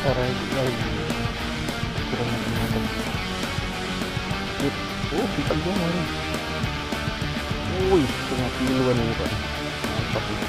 lagi kurang matang. Oh, kita jari. Wih, setengah kiloan ini Pak. Mantap ini.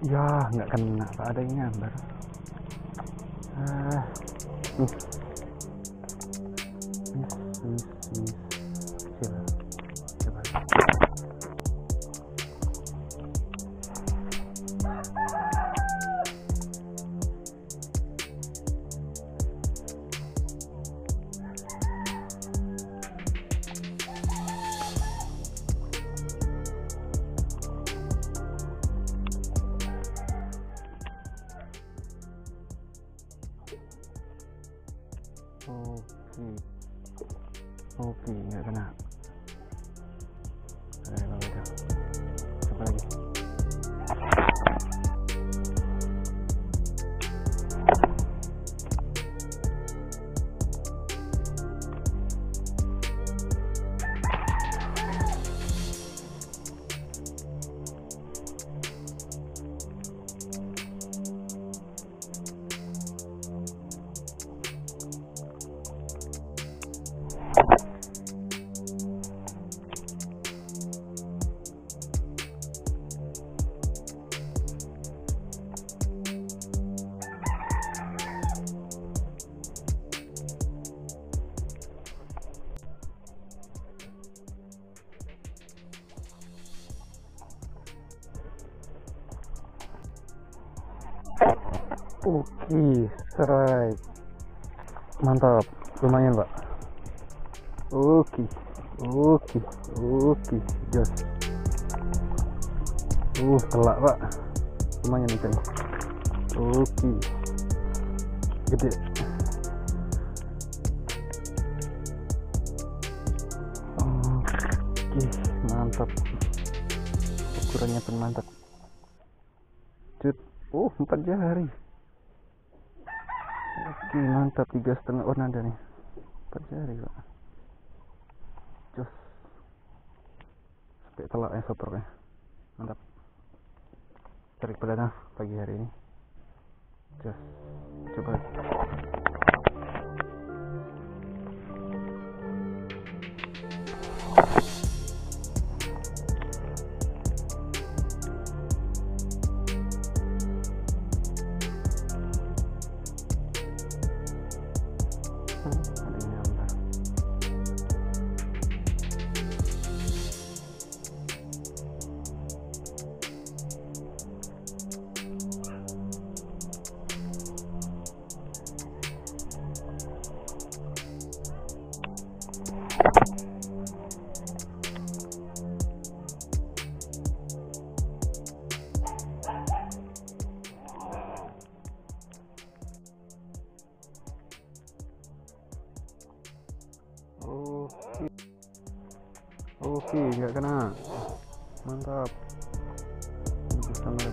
Ya, nggak kena Pak, ada yang nyambar. Kecil. Coba. Oke, nggak kena. Ada yang beda. Coba lagi. Oke, strike. Mantap, lumayan Pak. Oke, jos. Telak Pak, lumayan ikan. Oke, gede. Oke, mantap. Ukurannya pun mantap. Cut, 4 jari. Oke, mantap, 3,5 on ada nih. 4 jari Pak. Jos. Sampai telaknya sotornya. Mantap. Cari perdana pagi hari ini. Jos. Coba. Oke, nggak kena. Mantap. Bisa lagi.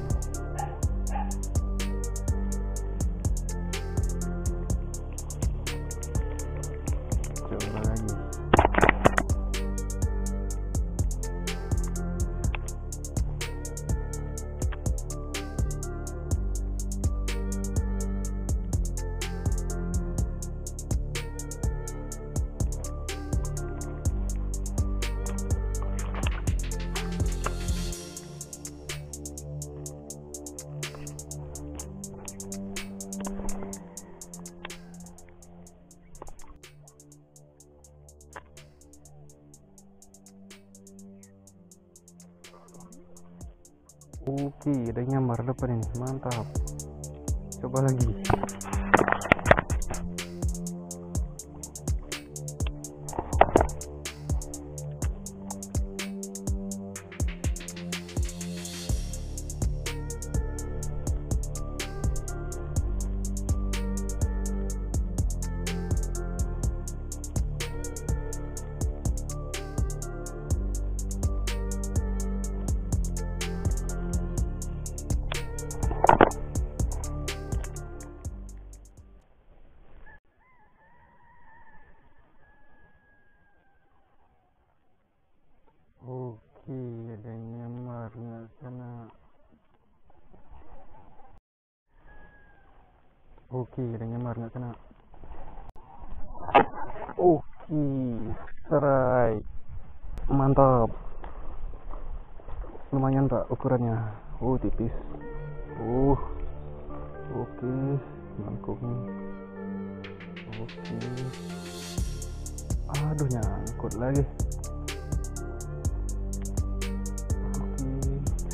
Coba lagi. Oke, ada yang nyamar depan ini, mantap. Coba lagi. Oke, ada yang nyamar nggak sana. Oke, ada yang nyamar nggak sana. Oke, serai. Mantap. Lumayan pak ukurannya. Tipis. Oke, mangkuk. Oke. Aduh, nyangkut lagi.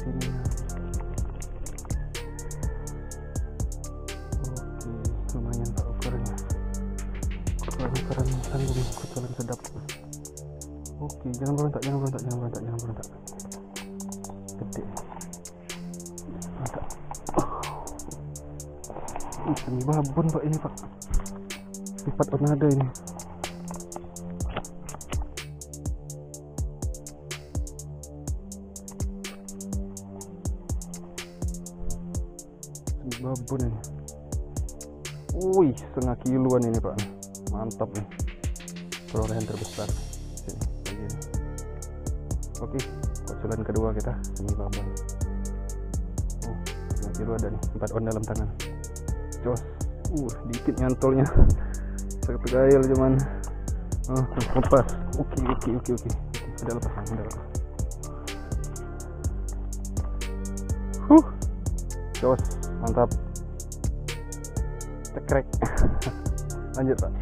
Sini. Oke, lumayan pak ukurannya. Ukuran tanggung, kotoran sedap. Oke, jangan berontak. Gede. Mantap. Semi babon pak ini pak. Sifat ornada ini. Babon ini. Wih, setengah kiloan ini pak. Mantap nih. Perolehan terbesar. Sini, begini. Oke, kocolan kedua kita semi babon. Setengah kilo ada nih. 4 on dalam tangan. Jos. Dikit nyantolnya. Satu gayel cuman. Lepas. Oke. Udah lepas. Jos. Mantap. Cekrek. Lanjut pak.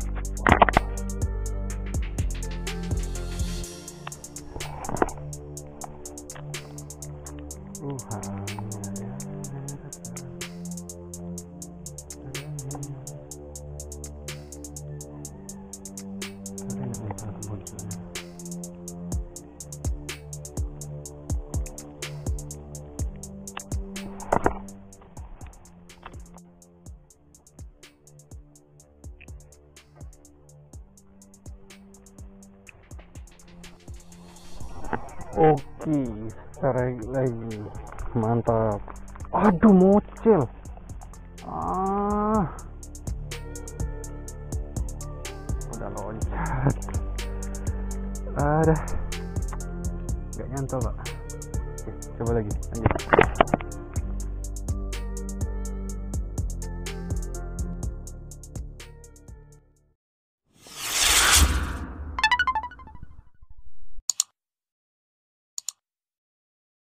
Oke, tarik lagi. Mantap. Aduh, mocel. Udah loncat. Gak nyantol pak. Oke, coba lagi, lanjut.